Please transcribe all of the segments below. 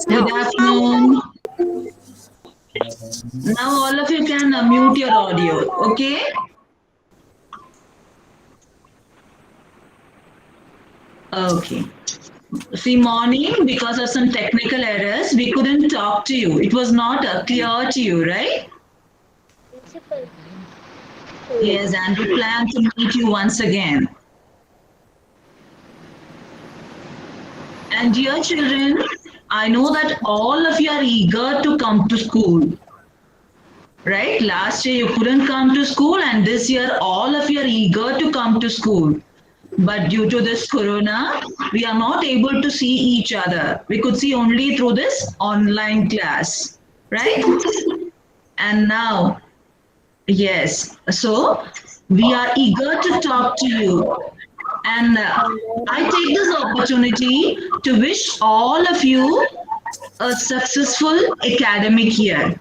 Good afternoon. Now all of you can mute your audio, okay? Okay. See, morning, because of some technical errors, we couldn't talk to you. It was not clear to you, right? Yes, and we plan to meet you once again. And dear children, I know that all of you are eager to come to school, right? Last year you couldn't come to school, and this year all of you are eager to come to school. But due to this corona, we are not able to see each other. We could see only through this online class, right? And now, yes, so we are eager to talk to you. And I take this opportunity to wish all of you a successful academic year.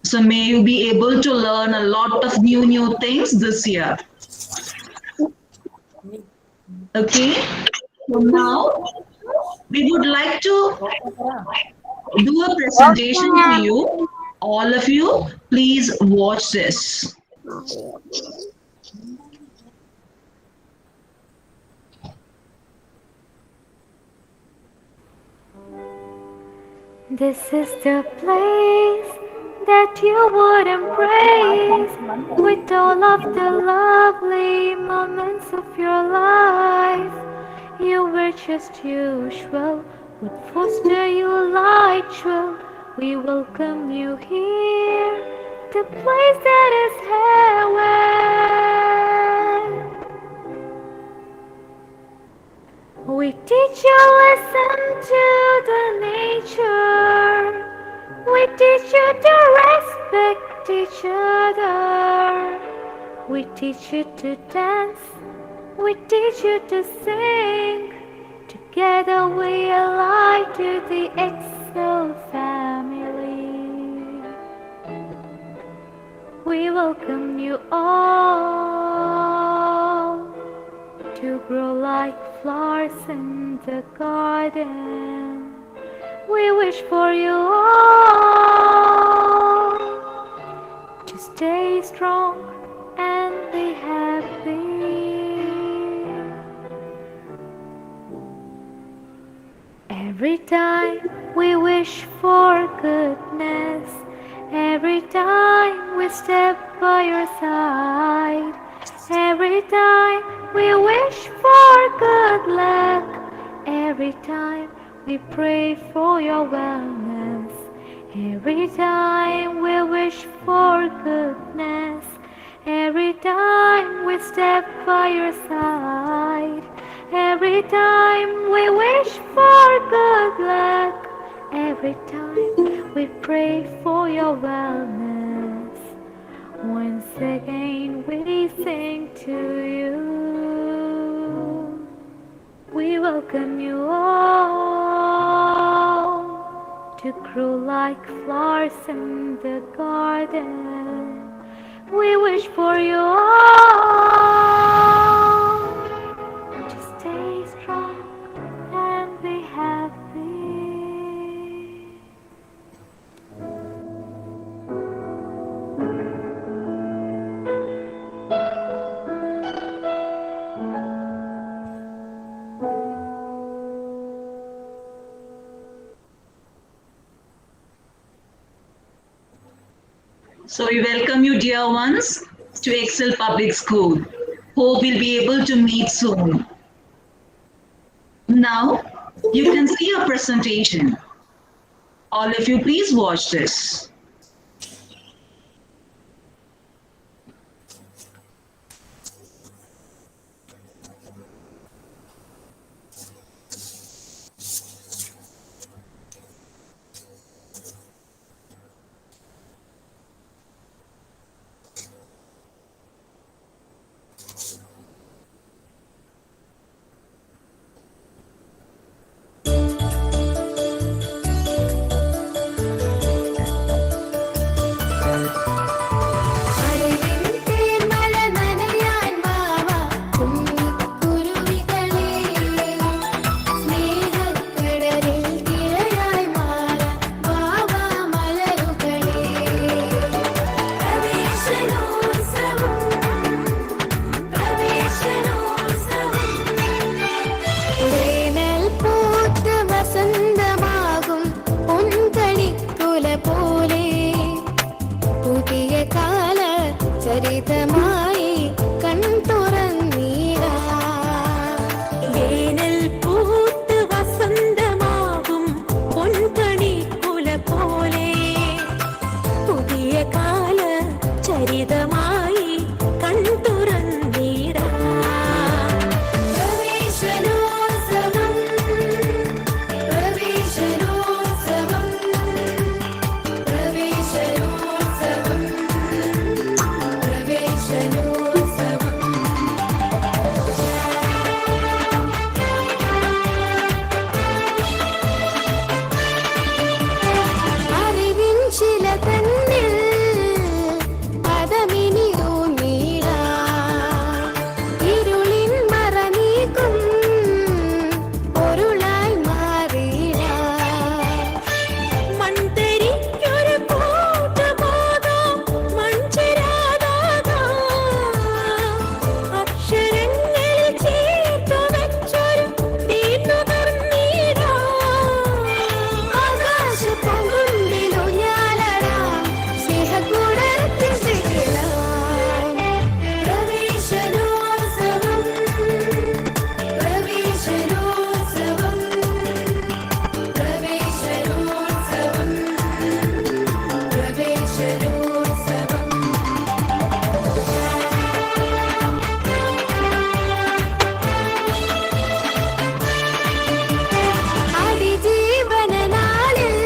So may you be able to learn a lot of new things this year. Okay? So now we would like to do a presentation to you. All of you, please watch this. This is the place that you would embrace with all of the lovely moments of your life. You were just usual, would foster you light. We welcome you here, the place that is heaven. We teach you listen to the nature. We teach you to respect each other. We teach you to dance. We teach you to sing. Together we ally to the Excel family. We welcome you all to grow like flowers in the garden. We wish for you all to stay strong and be happy. Every time we wish for goodness, every time we step by your side, every time we wish for good luck, every time we pray for your wellness, every time we wish for goodness, every time we step by your side, every time we wish for good luck, every time we pray for your wellness. Once again we sing to you. We welcome you all to grow like flowers in the garden. We wish for you all to stay strong and be happy. So we welcome you, dear ones, to Excel Public School. Hope we'll be able to meet soon. Now, you can see a presentation. All of you, please watch this. ചരിതമായി കൺതുറന്നീടാ. വേനൽ പൂത്ത് വസന്തമാകും പൊൻകണിക്കുല പോലെ പുതിയ കാല ചരിതമായി കൺതുറന്നീടാ. പ്രവേശനോത്സവം പ്രവേശനോത്സവം പ്രവേശനോത്സവം പ്രവേശനോത്സവം. അറിവിൻ ശില തന്നിൽ പദമിനിയൂന്നീടാ. ഇരുളിൻ മറ നീക്കും പൊരുളായി മാറിയിടാ. മൺതരിക്കൊരു കൂട്ടുപോകാം മൺചിരാതാകാം. അക്ഷരങ്ങളിൽ ചേർത്തു വെച്ചൊരു തീർന്നുകർന്നീടാ. ആകാശപ്പൊങ്കുണ്ടിലുഞ്ഞാലടാം സ്നേഹക്കൂടത്തിൽ തിരിയാം. പ്രവേശനോത്സവം പ്രവേശനോത്സവം പ്രവേശനോത്സവം പ്രവേശനോത്സവം. അതിജീവന നാളിൽ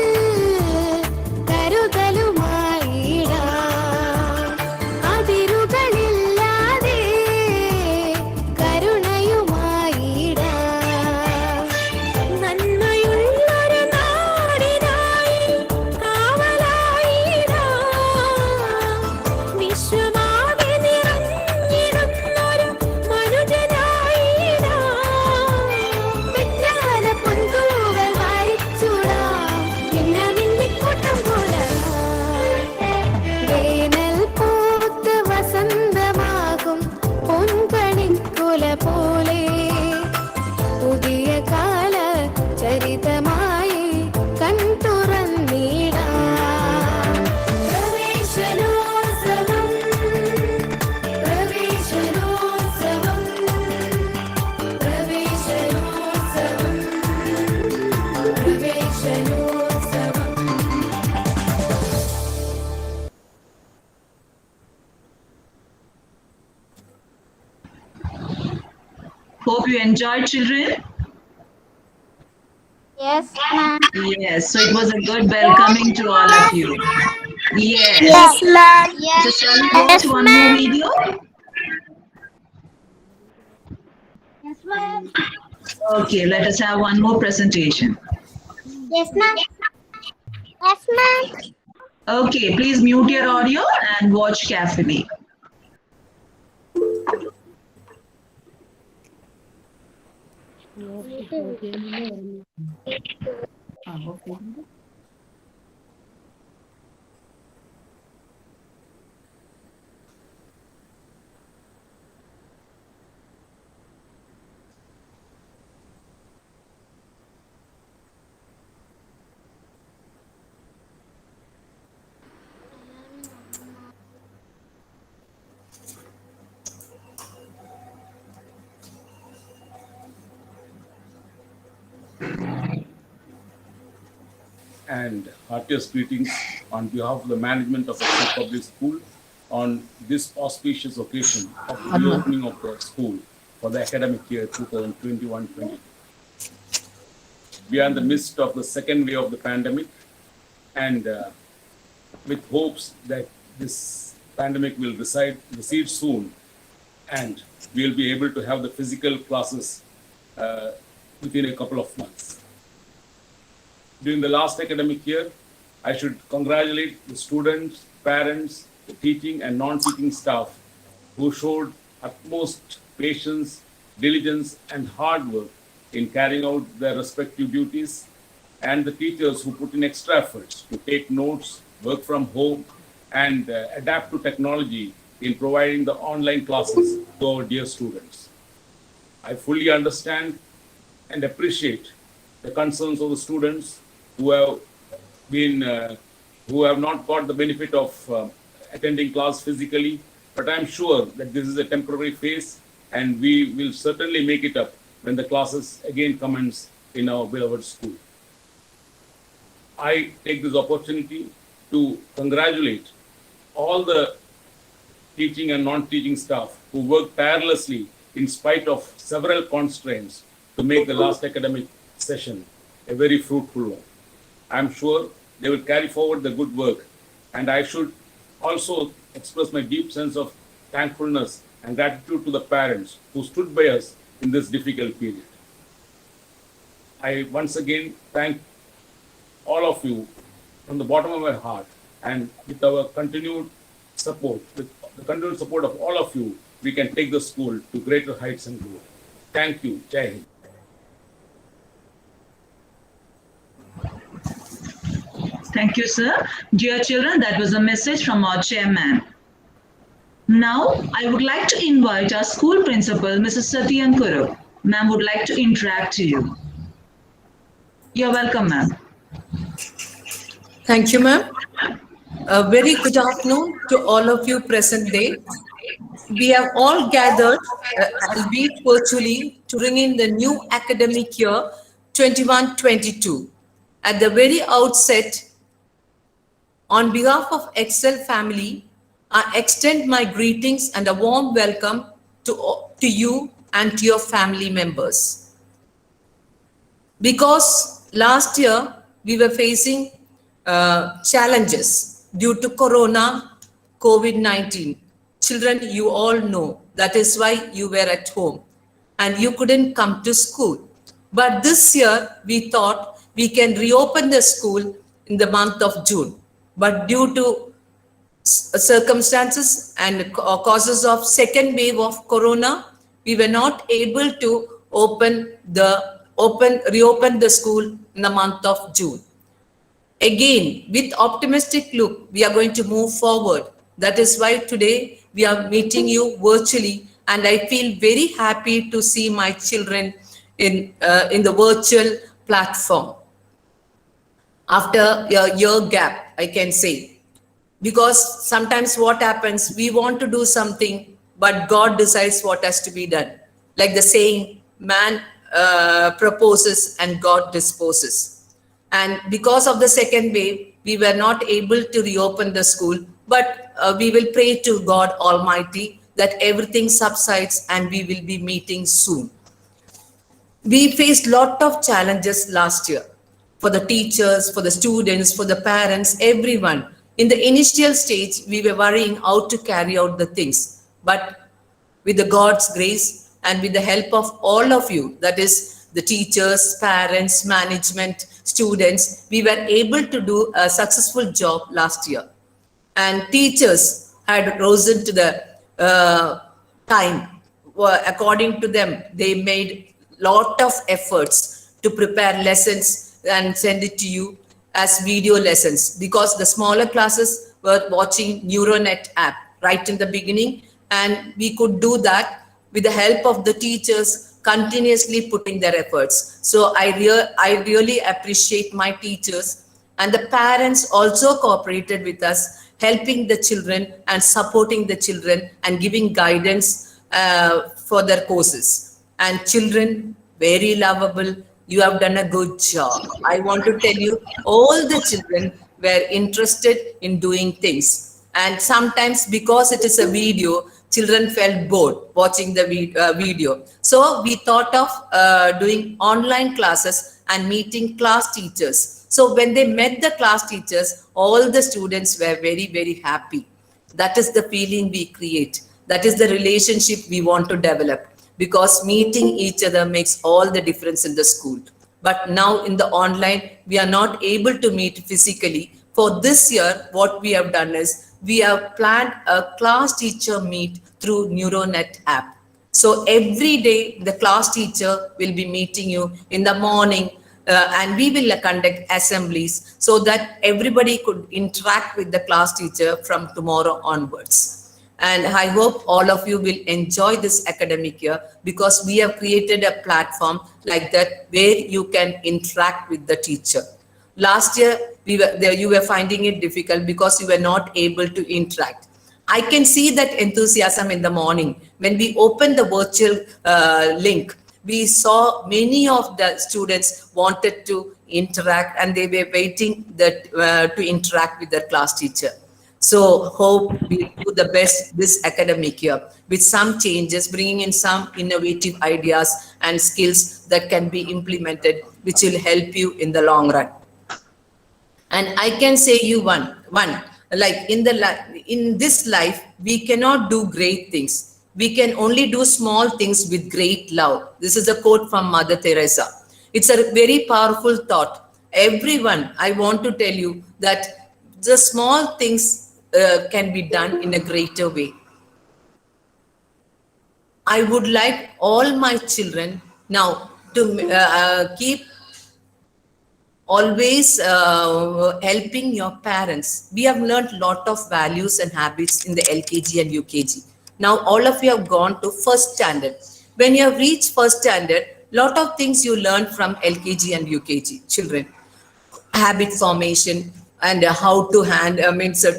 കരുതലുമായിടാ. അതിരുകളില്ലാതെ കരുണയുമായിടാ. നന്മയുള്ളൊരു നാടിനായി കാവലായിടാ. വിശ്വമാകെ നിറഞ്ഞിടുന്നൊരു മനുജനായിടാ. വിജ്ഞാന പൊൻതൂവൽ വാരിച്ചൂടാം മിന്നാമിന്നിക്കൂട്ടം പോലെ. വേനൽ പൂത്ത് വസന്തമാകും പൊൻകണിക്കുല പോലെ പുതിയ കാല ചരിതമായി കൺതുറന്നീടാ. പ്രവേശനോത്സവം പ്രവേശനോത്സവം പ്രവേശനോത്സവം പ്രവേശനോത്സവം. Hope you enjoyed, children. Yes, ma'am. Yes, so it was a good welcoming to all of you. Yes. ma'am. So shall we watch one more video? Yes, ma'am. Okay, let us have one more presentation. Yes, ma'am. Yes, ma'am. Okay, please mute your audio and watch carefully. And heartiest greetings on behalf of the management of Exeter Public School on this auspicious occasion of the reopening of the school for the academic year 2021-22. We are in the midst of the second wave of the pandemic, and with hopes that this pandemic will recede soon, and we will be able to have the physical classes within a couple of months. During the last academic year, I should congratulate the students, parents, the teaching and non-teaching staff who showed utmost patience, diligence, and hard work in carrying out their respective duties, and the teachers who put in extra efforts to take notes, work from home, and adapt to technology in providing the online classes to our dear students. I fully understand and appreciate the concerns of the students who have not got the benefit of attending class physically but I'm sure that this is a temporary phase and we will certainly make it up when the classes again commence in our beloved school. I take this opportunity to congratulate all the teaching and non-teaching staff who worked tirelessly in spite of several constraints to make the last academic session a very fruitful one. I'm sure they will carry forward the good work, and I should also express my deep sense of thankfulness and gratitude to the parents who stood by us in this difficult period. I once again thank all of you from the bottom of my heart, and with our continued support, with the continued support of all of you, we can take the school to greater heights and growth. Thank you. Jai Hind. Thank you, sir. Dear children, that was a message from our chairman. Now, I would like to invite our school principal, Mrs. Satyan Kuru. Ma'am would like to interact to you. You're welcome, ma'am. Thank you, ma'am. A very good afternoon to all of you present there. We have all gathered, albeit virtually, to ring in the new academic year 21-22. At the very outset, on behalf of Excel family, I extend my greetings and a warm welcome to you and to your family members. Because last year we were facing challenges due to Corona, COVID-19. Children, you all know that is why you were at home and you couldn't come to school. But this year we thought we can reopen the school in the month of June. But due to circumstances and causes of second wave of Corona, we were not able to reopen the school in the month of June. Again, with optimistic look, we are going to move forward. That is why today we are meeting you virtually, and I feel very happy to see my children in the virtual platform. After a year gap, I can say, because sometimes what happens, we want to do something, but God decides what has to be done. Like the saying, man proposes and God disposes. And because of the second wave, we were not able to reopen the school, but we will pray to God Almighty that everything subsides and we will be meeting soon. We faced a lot of challenges last year for the teachers, for the students, for the parents, everyone. In the initial stage, we were worrying how to carry out the things. But with the God's grace and with the help of all of you, that is the teachers, parents, management, students, we were able to do a successful job last year. And teachers had risen to the time. According to them, they made lot of efforts to prepare lessons and send it to you as video lessons, because the smaller classes were watching NeuroNet app right in the beginning, and we could do that with the help of the teachers continuously putting their efforts. So I really appreciate my teachers, and the parents also cooperated with us, helping the children and supporting the children and giving guidance for their courses. And children, very lovable. You have done a good job. I want to tell you, all the children were interested in doing things. And sometimes because it is a video, children felt bored watching the video. So we thought of doing online classes and meeting class teachers. So when they met the class teachers, all the students were very, very happy. That is the feeling we create. That is the relationship we want to develop, because meeting each other makes all the difference in the school. But now in the online, we are not able to meet physically. For this year, what we have done is we have planned a class teacher meet through NeuroNet app. So every day, the class teacher will be meeting you in the morning, and we will conduct assemblies so that everybody could interact with the class teacher from tomorrow onwards. And I hope all of you will enjoy this academic year, because we have created a platform like that where you can interact with the teacher. Last year, you were finding it difficult because you were not able to interact. I can see that enthusiasm in the morning. When we opened the virtual link, we saw many of the students wanted to interact and they were waiting to interact with their class teacher. So hope we do the best this academic year with some changes, bringing in some innovative ideas and skills that can be implemented, which will help you in the long run. And I can say you one like in this life, we cannot do great things. We can only do small things with great love. This is a quote from Mother Teresa. It's a very powerful thought. Everyone, I want to tell you that the small things can be done in a greater way. I would like all my children now to keep always helping your parents. We have learned a lot of values and habits in the LKG and UKG. Now all of you have gone to first standard. When you have reached first standard, lot of things you learn from LKG and UKG children. Habit formation and how to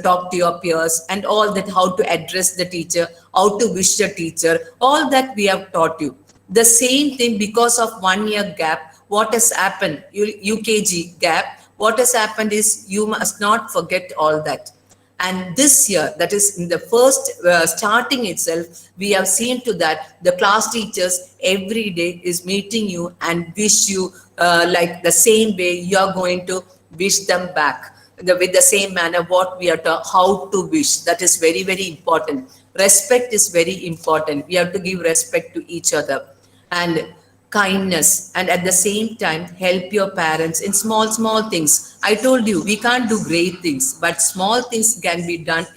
talk to your peers and all that, how to address the teacher, how to wish the teacher, all that we have taught you. The same thing, because of 1 year gap, what has happened, UKG gap, what has happened is you must not forget all that. And this year, that is in the first starting itself, we have seen to that the class teachers every day is meeting you and wish you like the same way you are going to wish them back with the same manner what we are taught how to wish. That is very, very important. Respect is very important. We have to give respect to each other and kindness, and at the same time help your parents in small things. I told you we can't do great things, but small things can be done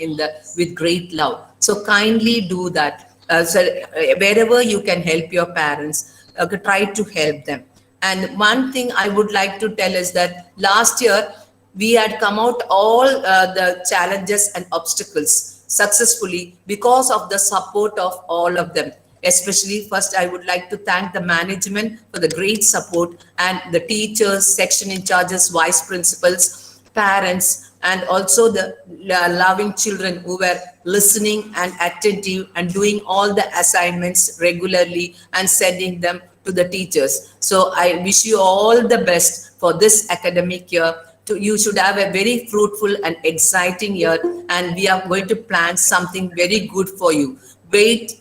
with great love. So kindly do that. Wherever you can help your parents, try to help them. And one thing I would like to tell is that last year we had come out all the challenges and obstacles successfully because of the support of all of them. Especially first, I would like to thank the management for the great support, and the teachers, section in charges, vice principals, parents, and also the loving children who were listening and attentive and doing all the assignments regularly and sending them to the teachers. So I wish you all the best for this academic year. You should have a very fruitful and exciting year, and we are going to plan something very good for you.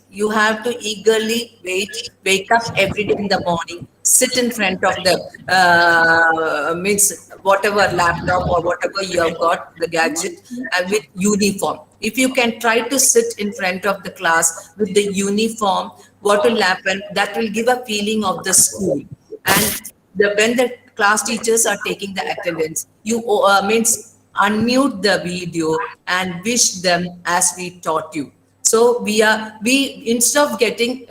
You have to eagerly wake up every day in the morning, sit in front of the whatever laptop or whatever you have got, the gadget, with uniform. If you can try to sit in front of the class with the uniform, what will happen? That will give a feeling of the school. And when the class teachers are taking the attendance, you unmute the video and wish them as we taught you. So we instead of getting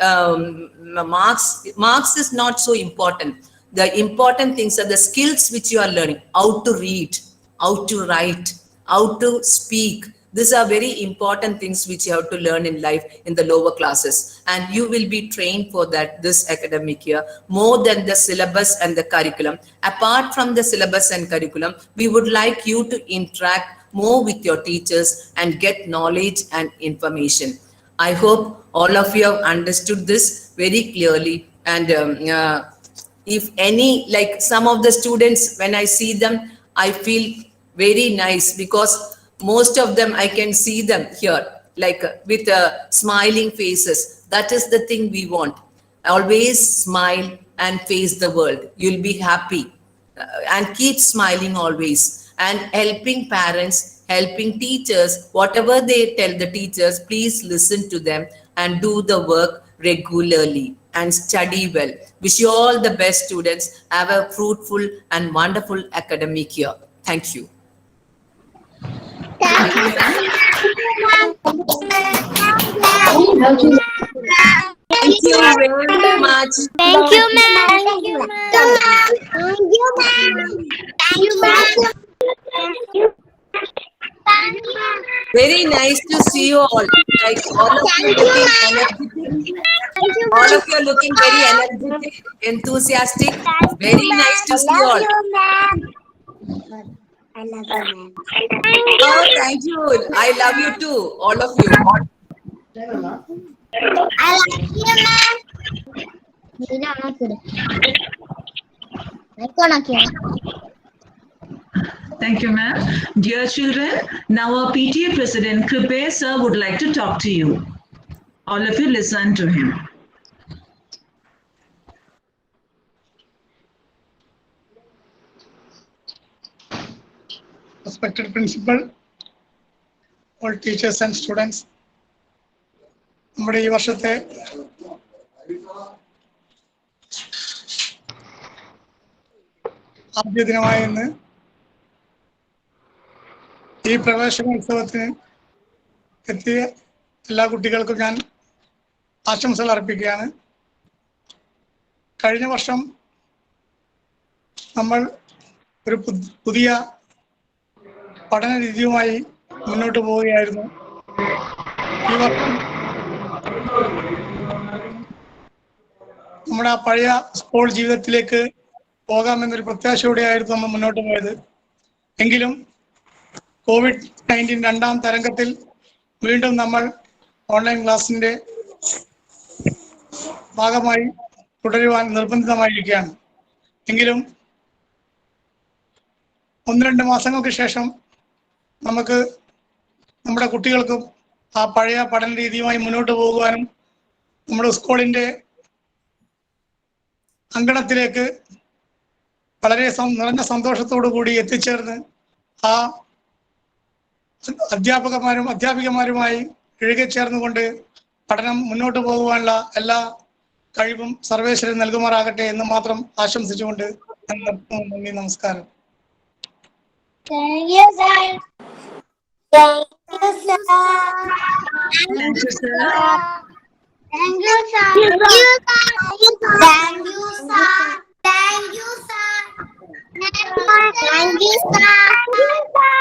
marks is not so important. The important things are the skills which you are learning: how to read, how to write, how to speak. These are very important things which you have to learn in life in the lower classes, and you will be trained for that this academic year more than the syllabus and the curriculum. Apart from the syllabus and curriculum, we would like you to interact more with your teachers and get knowledge and information. I hope all of you have understood this very clearly. And if any, like some of the students, when I see them, I feel very nice, because most of them, I can see them here, like with smiling faces. That is the thing we want. Always smile and face the world. You'll be happy, and keep smiling always. And helping parents, helping teachers, whatever they tell the teachers, please listen to them and do the work regularly and study well. Wish you all the best, students. Have a fruitful and wonderful academic year. Thank you. Thank you. Thank you very much. Thank you, ma'am. Thank you, ma'am. Thank you, ma'am. Thank you, ma'am. Thank you. Very nice to see you all. Like all of you looking energetic. All of you are looking very energetic, enthusiastic. Very nice to see you all. Thank you, ma'am. love you, ma'am. Oh, thank you. I love you too, all of you. I love you, ma'am. Nina, Thank you, ma'am. Dear children, now our PTA President Kripe sir would like to talk to you. All of you listen to him. Respected principal, all teachers and students, നമ്മുടെ ഈ വർഷത്തെ ആദ്യ ദിനമായ ഇന്ന് ഈ പ്രവേശനോത്സവത്തിന് എത്തിയ എല്ലാ കുട്ടികൾക്കും ഞാൻ ആശംസകൾ അർപ്പിക്കുകയാണ്. കഴിഞ്ഞ വർഷം നമ്മൾ ഒരു പുതിയ പഠന രീതിയുമായി മുന്നോട്ട് പോവുകയായിരുന്നു. ഈ വർഷം നമ്മുടെ ആ പഴയ സ്കൂൾ ജീവിതത്തിലേക്ക് പോകാമെന്നൊരു പ്രത്യാശയോടെയായിരുന്നു നമ്മൾ മുന്നോട്ട് പോയത്. എങ്കിലും COVID-19 രണ്ടാം തരംഗത്തിൽ വീണ്ടും നമ്മൾ ഓൺലൈൻ ക്ലാസിന്റെ ഭാഗമായി തുടരുവാൻ നിർബന്ധിതമായിരിക്കുകയാണ്. എങ്കിലും 1-2 മാസങ്ങൾക്ക് ശേഷം നമുക്ക് നമ്മുടെ കുട്ടികൾക്കും ആ പഴയ പഠന രീതിയുമായി മുന്നോട്ട് പോകുവാനും നമ്മുടെ സ്കൂളിന്റെ അങ്കണത്തിലേക്ക് വളരെ നിറഞ്ഞ സന്തോഷത്തോടു കൂടി എത്തിച്ചേർന്ന് ആ അധ്യാപികമാരുമായി ഇഴുകിച്ചേർന്നുകൊണ്ട് പഠനം മുന്നോട്ട് പോകുവാനുള്ള എല്ലാ കഴിവും സർവേശ്വരൻ നൽകുമാറാകട്ടെ എന്ന് മാത്രം ആശംസിച്ചുകൊണ്ട് നന്ദി, നമസ്കാരം. Thank you, sir. Thank you, sir. Thank you, sir. Thank you, sir. Thank you, sir. Thank you, sir. Thank you, sir. Thank you, sir.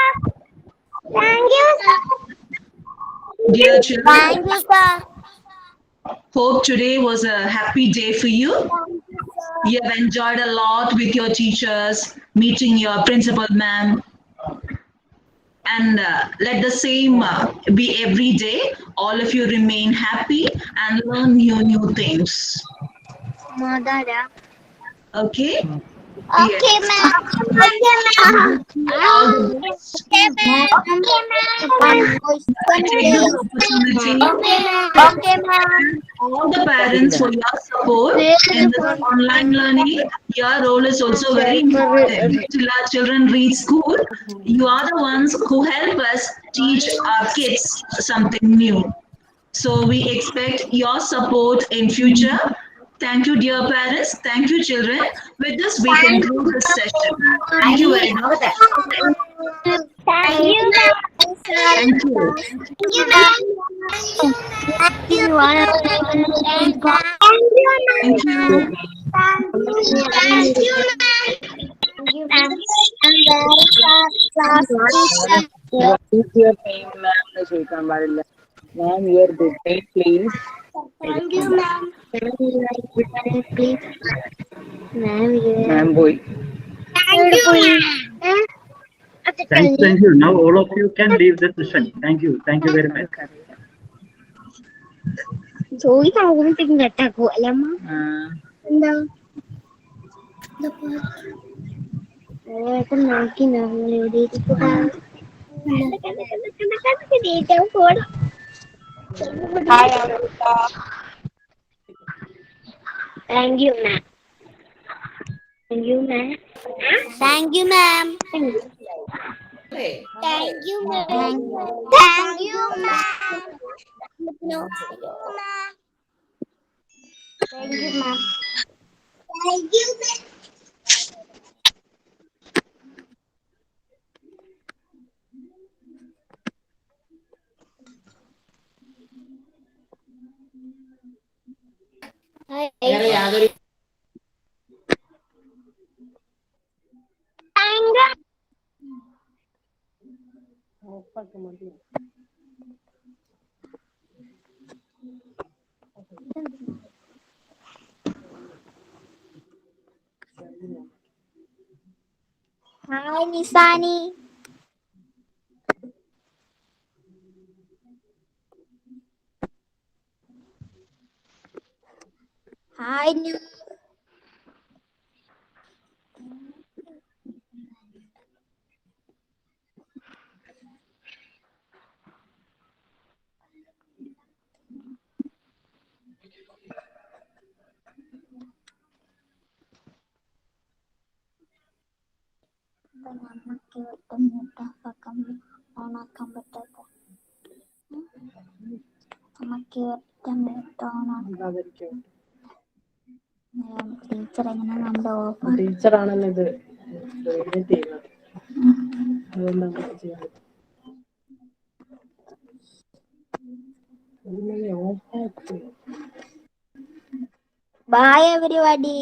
Thank you, sir. Dear children, Thank you, sir. hope today was a happy day for you. You have enjoyed a lot with your teachers, meeting your principal ma'am. And let the same be every day. All of you remain happy and learn new things. Madara. Okay? Okay, ma'am. Okay, ma'am. All the best. Okay, ma'am. Okay, ma'am. I take this opportunity Okay, ma'am. all the parents for your support in this online learning. Your role is also very important. Till our children reach school, you are the ones who help us teach our kids something new. So we expect your support in future. Thank you, dear parents. Thank you, children. With this, we conclude this session. Thank you very much. Thank you, ma'am. Thank you. Thank you, ma'am. Thank you, ma'am. Thank you. Thank you, ma'am. What is your name, ma'am? ചോദിക്കാൻ പാടില്ല. Ma'am, your good name, please. Thank you, ma'am. Please. Ma'am, boy. Thank you, ma'am. Thank you. Now all of you can leave the session. Thank you. Thank you very much. ചോദിക്കാൻ പോകുമ്പോഴത്തേക്കും കെട്ടാക്കോ അല്ലമ്മ എന്താ നോക്കി എവിടെ thank you ma'am. Thank you ma'am. Thank you ma'am. Hey. Thank you, ma'am. Thank you, ma'am. Thank you, ma'am. Thank you, ma'am. Hi, Nisani. Bye, Nu. നമുക്ക് ഒട്ടും മ്യൂട്ടാക്കാൻ ഓണാക്കാൻ പറ്റാത്ത നമുക്ക് ഒട്ടും മ്യൂട്ട് ഓണാക്കാൻ ടീച്ചർ എങ്ങനെ നമ്മുടെ ഓഫ് ടീച്ചറാണല്ലോ ഇത് ചെയ്യുന്നത്. അതുകൊണ്ട് അങ്ങനെ ചെയ്യാൻ പറ്റും. Bye everybody.